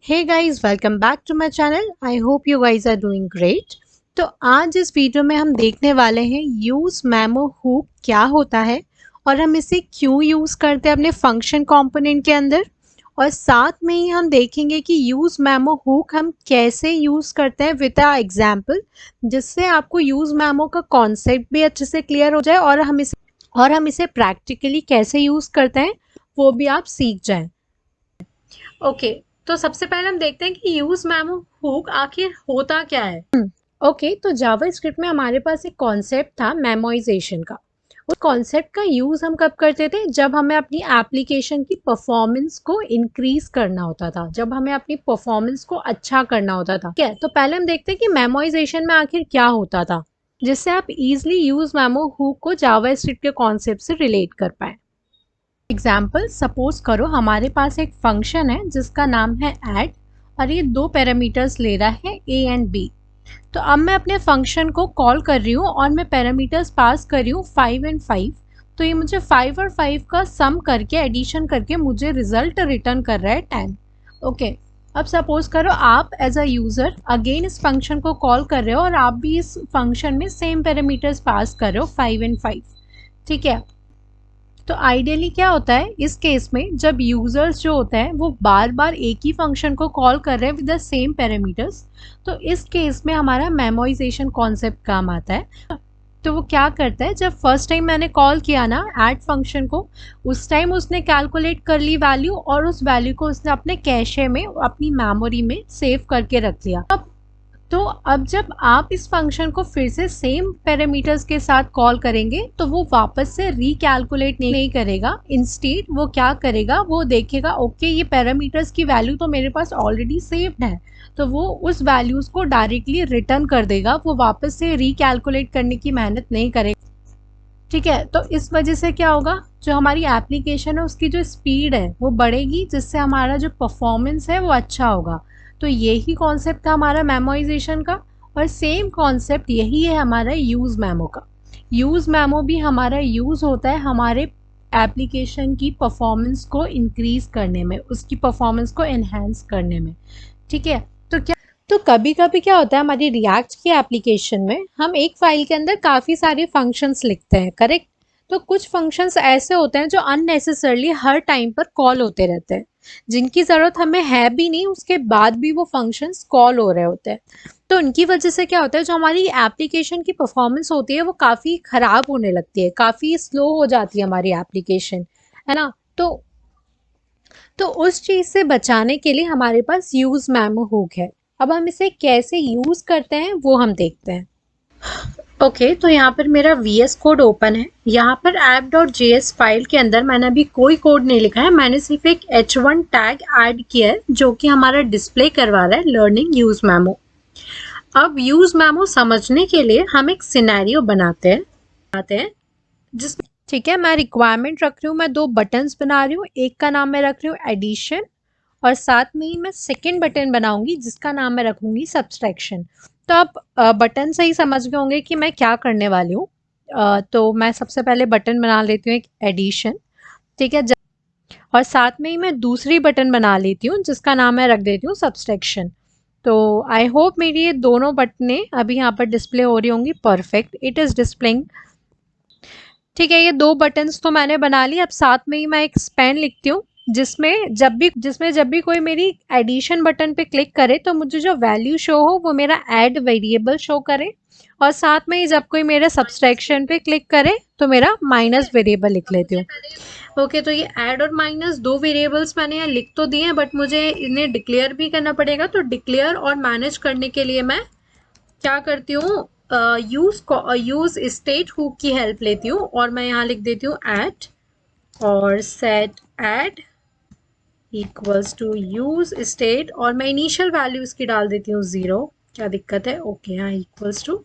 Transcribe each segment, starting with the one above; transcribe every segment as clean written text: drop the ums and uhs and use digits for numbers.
Hey guys, welcome back to my channel. I hope you guys are doing great. तो आज इस video में हम देखने वाले हैं यूज मेमो हुक क्या होता है और हम इसे क्यों यूज करते हैं अपने फंक्शन कंपोनेंट के अंदर, और साथ में ही हम देखेंगे कि यूज मेमो हुक हम कैसे यूज करते हैं विद अ एग्जांपल, जिससे आपको यूज मेमो का कॉन्सेप्ट भी अच्छे से क्लियर हो जाए और हम इसे प्रैक्टिकली कैसे यूज करते हैं वो भी आप सीख जाएं। ओके, तो सबसे पहले हम देखते हैं कि यूज मेमो हुक आखिर होता क्या है। ओके, तो जावा स्क्रिप्ट में हमारे पास एक कॉन्सेप्ट था मेमोइजेशन का। उस कॉन्सेप्ट का यूज हम कब करते थे? जब हमें अपनी एप्लीकेशन की परफॉर्मेंस को इंक्रीज करना होता था, जब हमें अपनी परफॉर्मेंस को अच्छा करना होता था। ठीक है, तो पहले हम देखते हैं कि मेमोइजेशन में आखिर क्या होता था, जिससे आप इजिली यूज मेमो हुक को जावा स्क्रिप्ट के कॉन्सेप्ट से रिलेट कर पाए। एग्जाम्पल सपोज करो हमारे पास एक फंक्शन है जिसका नाम है ऐड, और ये दो पैरामीटर्स ले रहा है ए एंड बी। तो अब मैं अपने फंक्शन को कॉल कर रही हूँ और मैं पैरामीटर्स पास कर रही हूँ 5 एंड 5। तो ये मुझे 5 और 5 का सम करके एडिशन करके मुझे रिजल्ट रिटर्न कर रहा है 10। ओके, अब सपोज करो आप एज अ यूजर अगेन इस फंक्शन को कॉल कर रहे हो और आप भी इस फंक्शन में सेम पैरामीटर्स पास कर रहे हो 5 एंड 5। ठीक है, तो आइडियली क्या होता है इस केस में, जब यूजर्स जो होते हैं वो बार बार एक ही फंक्शन को कॉल कर रहे हैं विद द सेम पैरामीटर्स, तो इस केस में हमारा मेमोइजेशन कॉन्सेप्ट काम आता है। तो वो क्या करता है, जब फर्स्ट टाइम मैंने कॉल किया ना ऐड फंक्शन को, उस टाइम उसने कैलकुलेट कर ली वैल्यू और उस वैल्यू को उसने अपने कैशे में अपनी मेमोरी में सेव करके रख लिया। अब जब आप इस फंक्शन को फिर से सेम पैरामीटर्स के साथ कॉल करेंगे तो वो वापस से रिकैलकुलेट नहीं करेगा। इंस्टेड वो क्या करेगा, वो देखेगा ओके ये पैरामीटर्स की वैल्यू तो मेरे पास ऑलरेडी सेव्ड है, तो वो उस वैल्यूज को डायरेक्टली रिटर्न कर देगा, वो वापस से रिकैलकुलेट करने की मेहनत नहीं करेगा। ठीक है, तो इस वजह से क्या होगा, जो हमारी एप्लीकेशन है उसकी जो स्पीड है वो बढ़ेगी, जिससे हमारा जो परफॉर्मेंस है वो अच्छा होगा। तो यही कॉन्सेप्ट था हमारा मेमोइजेशन का, और सेम कॉन्सेप्ट यही है हमारा यूज मेमो का। यूज मेमो भी हमारा यूज होता है हमारे एप्लीकेशन की परफॉर्मेंस को इंक्रीज करने में, उसकी परफॉर्मेंस को एनहेंस करने में। ठीक है, तो कभी कभी क्या होता है हमारी रिएक्ट की एप्लीकेशन में हम एक फाइल के अंदर काफ़ी सारे फंक्शंस लिखते हैं, करेक्ट। तो कुछ फंक्शंस ऐसे होते हैं जो अननेसेसरली हर टाइम पर कॉल होते रहते हैं, जिनकी ज़रूरत हमें है भी नहीं, उसके बाद भी वो फंक्शंस कॉल हो रहे होते हैं। तो उनकी वजह से क्या होता है, जो हमारी एप्लीकेशन की परफॉर्मेंस होती है वो काफ़ी ख़राब होने लगती है, काफ़ी स्लो हो जाती है हमारी एप्लीकेशन, है ना। तो उस चीज़ से बचाने के लिए हमारे पास यूज मेमो हुक है। अब हम इसे कैसे यूज करते हैं वो हम देखते हैं। ओके, तो यहाँ पर मेरा VS कोड ओपन है। यहाँ पर app.js फाइल के अंदर मैंने अभी कोई कोड नहीं लिखा है, मैंने सिर्फ एक h1 टैग ऐड किया है जो कि हमारा डिस्प्ले करवा रहा है लर्निंग यूज मेमो। अब यूज मेमो समझने के लिए हम एक सिनेरियो बनाते हैं जिस ठीक है, मैं रिक्वायरमेंट रख रही हूँ, मैं दो बटन्स बना रही हूँ। एक का नाम मैं रख रही हूँ एडिशन, और साथ में ही मैं सेकंड बटन बनाऊंगी जिसका नाम मैं रखूंगी सब्सट्रैक्शन। तो आप बटन से ही समझ गए होंगे कि मैं क्या करने वाली हूँ। तो मैं सबसे पहले बटन बना लेती हूँ एक एडिशन, ठीक है, और साथ में ही मैं दूसरी बटन बना लेती हूँ जिसका नाम मैं रख देती हूँ सब्सट्रैक्शन। तो आई होप मेरी ये दोनों बटनें अभी यहाँ पर डिस्प्ले हो रही होंगी। Perfect, it is displaying. ठीक है, ये दो बटन्स तो मैंने बना ली। अब साथ में ही मैं एक स्पेन लिखती हूँ जिसमें जब भी कोई मेरी एडिशन बटन पे क्लिक करे तो मुझे जो वैल्यू शो हो वो मेरा ऐड वेरिएबल शो करे, और साथ में ही जब कोई मेरे सब्सट्रैक्शन पे क्लिक करे तो मेरा माइनस वेरिएबल लिख लेती हूँ। ओके, तो ये ऐड और माइनस दो वेरिएबल्स मैंने यहाँ लिख तो दिए हैं, बट मुझे इन्हें डिक्लेयर भी करना पड़ेगा। तो डिक्लेयर और मैनेज करने के लिए मैं क्या करती हूँ, यूज स्टेट हुक की हेल्प लेती हूँ, और मैं यहाँ लिख देती हूँ ऐड और set add equals to use state, और मैं इनिशियल वैल्यू इसकी डाल देती हूँ 0। क्या दिक्कत है? ओके, यहाँ इक्वल्स टू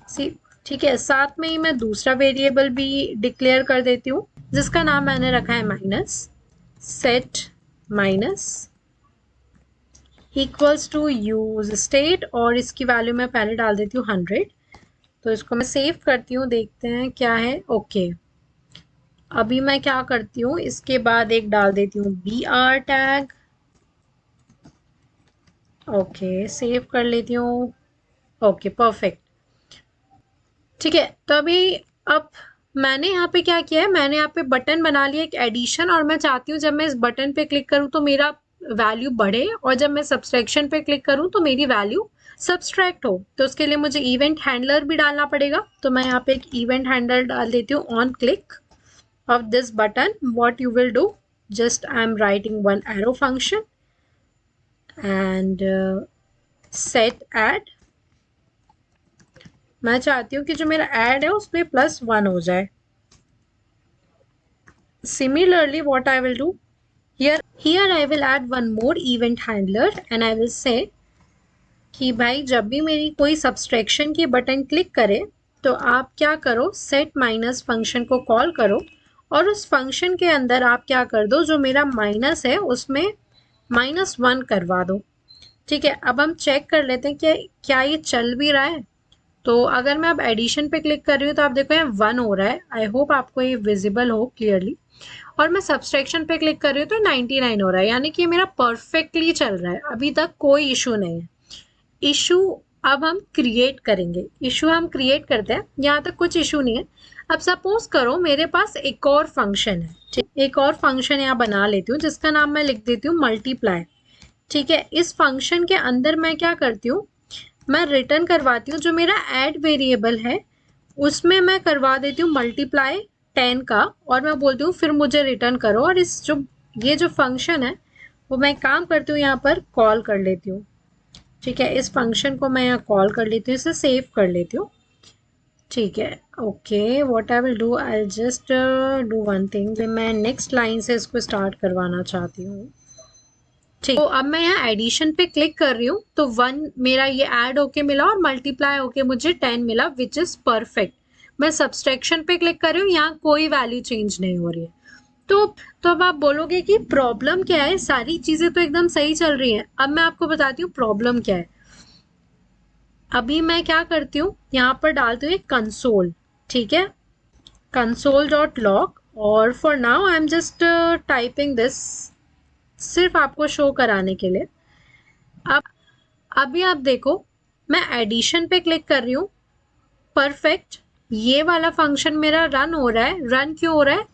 सी। ठीक है, साथ में ही मैं दूसरा वेरिएबल भी डिक्लेयर कर देती हूँ जिसका नाम मैंने रखा है minus, set minus equals to use state, और इसकी वैल्यू मैं पहले डाल देती हूँ 100। तो इसको मैं सेव करती हूँ, देखते हैं क्या है। ओके, अभी मैं क्या करती हूँ, इसके बाद एक डाल देती हूँ BR टैग, ओके, सेव कर लेती हूँ। Okay, perfect. ठीक है, तो अभी अब मैंने यहाँ पे क्या किया है, मैंने यहाँ पे बटन बना लिया एक एडिशन, और मैं चाहती हूँ जब मैं इस बटन पे क्लिक करूँ तो मेरा वैल्यू बढ़े, और जब मैं सब्सट्रैक्शन पे क्लिक करूँ तो मेरी वैल्यू सब्सट्रैक्ट हो। तो उसके लिए मुझे इवेंट हैंडलर भी डालना पड़ेगा। तो मैं यहाँ पे एक इवेंट हैंडलर डाल देती हूँ। On click of this button, what you will do, just I am writing one arrow function and set add. मैं चाहती हूँ कि जो मेरा ऐड है उसमें +1 हो जाए। Similarly, what I will do here I will add one more event handler and I will say कि भाई जब भी मेरी कोई सब्सट्रैक्शन की बटन क्लिक करे तो आप क्या करो, सेट माइनस फंक्शन को कॉल करो, और उस फंक्शन के अंदर आप क्या कर दो, जो मेरा माइनस है उसमें -1 करवा दो। ठीक है, अब हम चेक कर लेते हैं कि क्या ये चल भी रहा है। तो अगर मैं अब एडिशन पे क्लिक कर रही हूँ तो आप देखो यहाँ 1 हो रहा है। आई होप आपको ये विजिबल हो क्लियरली। और मैं सब्सट्रैक्शन पे क्लिक कर रही हूँ तो 99 हो रहा है, यानी कि मेरा परफेक्टली चल रहा है, अभी तक कोई इशू नहीं है। इशू अब हम क्रिएट करेंगे। इशू हम क्रिएट करते हैं, यहाँ तक कुछ इशू नहीं है। अब सपोज करो मेरे पास एक और फंक्शन है, ठीक, एक और फंक्शन यहाँ बना लेती हूँ जिसका नाम मैं लिख देती हूँ मल्टीप्लाई। ठीक है, इस फंक्शन के अंदर मैं क्या करती हूँ, मैं रिटर्न करवाती हूँ जो मेरा ऐड वेरिएबल है उसमें मैं करवा देती हूँ मल्टीप्लाई 10 का, और मैं बोलती हूँ फिर मुझे रिटर्न करो। और इस जो ये जो फंक्शन है वो मैं काम करती हूँ यहाँ पर कॉल कर लेती हूँ। ठीक है, इस फंक्शन को मैं यहाँ कॉल कर लेती हूँ, इसे सेव कर लेती हूँ। ठीक है, okay, what I will do, I just do one thing, मैं नेक्स्ट लाइन से इसको स्टार्ट करवाना चाहती हूँ। ठीक, तो अब मैं यहाँ एडिशन पे क्लिक कर रही हूँ तो 1 मेरा ये ऐड होके मिला और मल्टीप्लाई होके मुझे 10 मिला, विच इज परफेक्ट। मैं सब्सट्रैक्शन पे क्लिक कर रही हूँ, यहाँ कोई वैल्यू चेंज नहीं हो रही है। तो अब आप बोलोगे कि प्रॉब्लम क्या है, सारी चीजें तो एकदम सही चल रही हैं। अब मैं आपको बताती हूँ प्रॉब्लम क्या है। अभी मैं क्या करती हूँ, यहाँ पर डालती हूँ एक कंसोल। ठीक है, console.log, और for now I am just typing this, सिर्फ आपको शो कराने के लिए। अब अभी आप देखो, मैं एडिशन पे क्लिक कर रही हूँ, परफेक्ट, ये वाला फंक्शन मेरा रन हो रहा है। रन क्यों हो रहा है,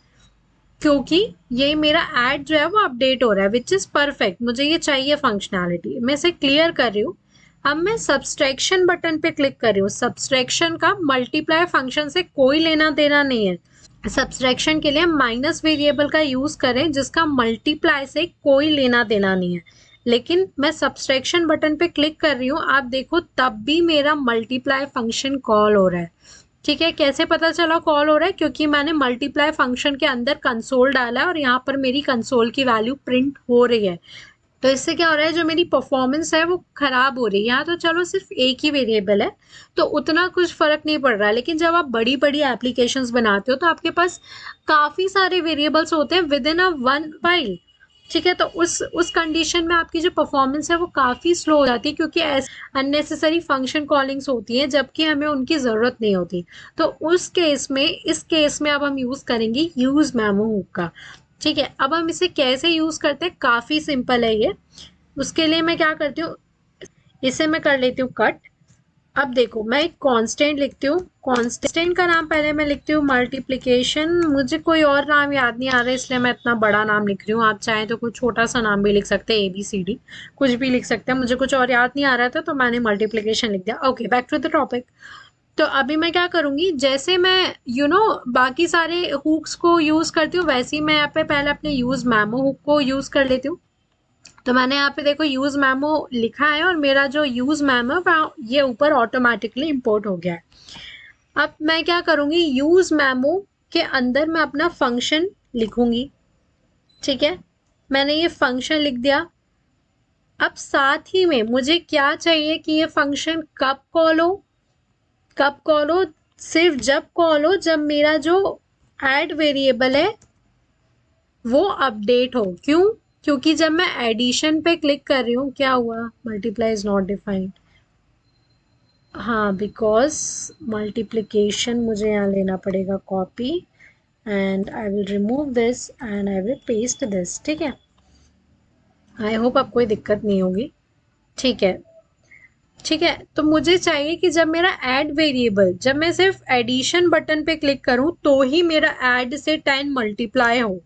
क्योंकि ये मेरा ऐड जो है वो अपडेट हो रहा है, विच इज परफेक्ट। मुझे ये चाहिए फंक्शनैलिटी, मैं इसे क्लियर कर रही हूँ। अब मैं सब्सट्रैक्शन बटन पे क्लिक कर रही हूँ। सब्सट्रैक्शन का मल्टीप्लाई फंक्शन से कोई लेना देना नहीं है। सब्सट्रैक्शन के लिए माइनस वेरिएबल का यूज करें जिसका मल्टीप्लाई से कोई लेना देना नहीं है। लेकिन मैं सब्सट्रैक्शन बटन पे क्लिक कर रही हूँ, आप देखो तब भी मेरा मल्टीप्लाई फंक्शन कॉल हो रहा है। ठीक है, कैसे पता चला कॉल हो रहा है, क्योंकि मैंने मल्टीप्लाई फंक्शन के अंदर कंसोल डाला है और यहाँ पर मेरी कंसोल की वैल्यू प्रिंट हो रही है। तो इससे क्या हो रहा है, जो मेरी परफॉर्मेंस है वो खराब हो रही है। यहाँ तो चलो सिर्फ एक ही वेरिएबल है तो उतना कुछ फर्क नहीं पड़ रहा है, लेकिन जब आप बड़ी बड़ी एप्लीकेशंस बनाते हो तो आपके पास काफी सारे वेरिएबल्स होते हैं with in a one file. ठीक है, तो उस कंडीशन में आपकी जो परफॉर्मेंस है वो काफी स्लो हो जाती है, क्योंकि अननेसेसरी फंक्शन कॉलिंग्स होती हैं जबकि हमें उनकी जरूरत नहीं होती। तो उस केस में, इस केस में अब हम यूज करेंगे यूज मेमो हुक का। ठीक है, अब हम इसे कैसे यूज करते हैं, काफी सिंपल है ये। उसके लिए मैं क्या करती हूँ, इसे मैं कर लेती हूँ कट। अब देखो मैं एक कांस्टेंट लिखती हूँ। कांस्टेंट का नाम पहले मैं लिखती हूँ मल्टीप्लिकेशन। मुझे कोई और नाम याद नहीं आ रहा है इसलिए मैं इतना बड़ा नाम लिख रही हूँ। आप चाहें तो कुछ छोटा सा नाम भी लिख सकते हैं, ABCD कुछ भी लिख सकते हैं। मुझे कुछ और याद नहीं आ रहा था तो मैंने मल्टीप्लिकेशन लिख दिया। Okay, back to the topic. तो अभी मैं क्या करूंगी, जैसे मैं बाकी सारे हुक्स को यूज करती हूँ वैसे ही मैं यहाँ पे पहले अपने यूज मेमो हुक को यूज कर लेती हूँ। तो मैंने यहाँ पे देखो यूज मेमो लिखा है और मेरा जो यूज मेमो ये ऊपर ऑटोमेटिकली इंपोर्ट हो गया है। अब मैं क्या करूंगी, यूज मेमो के अंदर मैं अपना फंक्शन लिखूंगी। ठीक है, मैंने ये फंक्शन लिख दिया। अब साथ ही में मुझे क्या चाहिए कि ये फंक्शन कब कॉल हो, कब कॉल हो, सिर्फ जब कॉल हो जब मेरा जो ऐड वेरिएबल है वो अपडेट हो। क्यों, क्योंकि जब मैं एडिशन पे क्लिक कर रही हूँ, क्या हुआ, मल्टीप्लाई इज नॉट डिफाइंड। हाँ, बिकॉज मल्टीप्लिकेशन मुझे यहाँ लेना पड़ेगा copy, and I will remove this and I will paste this. ठीक है, आई होप आपको कोई दिक्कत नहीं होगी। ठीक है, ठीक है। तो मुझे चाहिए कि जब मेरा ऐड वेरिएबल, जब मैं सिर्फ एडिशन बटन पे क्लिक करूं तो ही मेरा ऐड से 10 मल्टीप्लाई हो,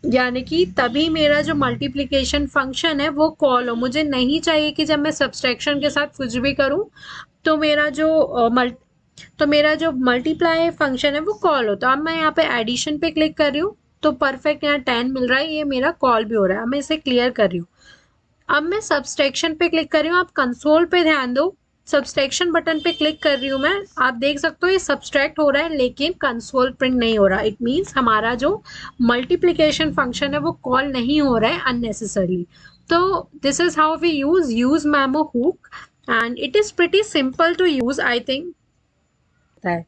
यानी कि तभी मेरा जो मल्टीप्लिकेशन फंक्शन है वो कॉल हो। मुझे नहीं चाहिए कि जब मैं सब्सट्रैक्शन के साथ कुछ भी करूं तो मेरा जो मल्टीप्लाई फंक्शन है वो कॉल हो। तो अब मैं यहाँ पे एडिशन पे क्लिक कर रही हूँ तो परफेक्ट यहाँ 10 मिल रहा है, ये मेरा कॉल भी हो रहा है। अब मैं इसे क्लियर कर रही हूँ। अब मैं सब्सट्रैक्शन पे क्लिक कर रही हूँ। आप कंसोल पे ध्यान दो, सब्सट्रैक्शन बटन पे क्लिक कर रही हूँ मैं। आप देख सकते हो ये सब्सट्रैक्ट हो रहा है लेकिन कंसोल प्रिंट नहीं हो रहा। इट मीन्स हमारा जो मल्टीप्लिकेशन फंक्शन है वो कॉल नहीं हो रहा है अननेसेसरली। तो this is how we use memo hook and it is pretty simple to use, I think है।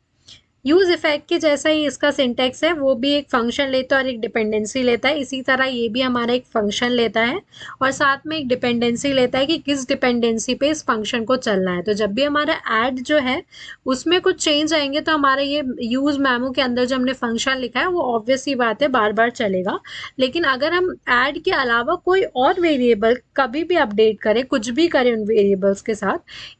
यूज इफेक्ट के जैसा ही इसका सिंटेक्स है, वो भी एक फंक्शन लेता है और एक डिपेंडेंसी लेता है। इसी तरह ये भी हमारा एक फंक्शन लेता है और साथ में एक डिपेंडेंसी लेता है कि किस डिपेंडेंसी पे इस फंक्शन को चलना है। तो जब भी हमारा ऐड जो है उसमें कुछ चेंज आएंगे तो हमारा ये यूज मेमो के अंदर जो हमने फंक्शन लिखा है वो ऑब्वियस सी बात है बार बार चलेगा। लेकिन अगर हम ऐड के अलावा कोई और वेरिएबल कभी भी अपडेट करें, कुछ भी करें उन वेरिएबल्स के साथ,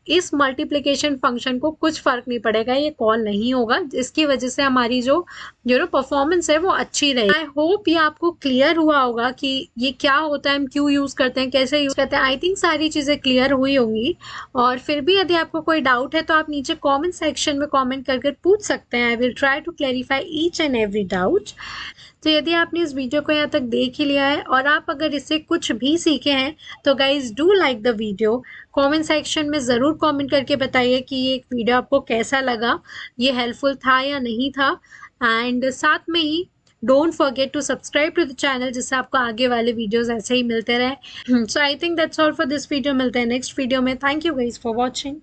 इस मल्टीप्लिकेशन फंक्शन को कुछ फर्क नहीं पड़ेगा, ये कॉल नहीं होगा, जिसकी वजह से हमारी जो परफॉर्मेंस है वो अच्छी रहेगी। आई होप ये आपको क्लियर हुआ होगा कि ये क्या होता है, हम क्यों यूज करते हैं, कैसे यूज करते हैं। आई थिंक सारी चीजें क्लियर हुई होंगी। और फिर भी यदि आपको कोई डाउट है तो आप नीचे कमेंट सेक्शन में कमेंट करके पूछ सकते हैं। I will try to clarify each and every doubt. तो यदि आपने इस वीडियो को यहाँ तक देख ही लिया है और आप अगर इससे कुछ भी सीखे हैं तो guys do like the video. Comment section में ज़रूर कमेंट करके बताइए कि ये वीडियो आपको कैसा लगा, ये हेल्पफुल था या नहीं था। एंड साथ में ही don't forget to subscribe to the channel, जिससे आपको आगे वाले वीडियोस ऐसे ही मिलते रहे। So I think that's all for this video. मिलते हैं नेक्स्ट वीडियो में। Thank you guys for watching.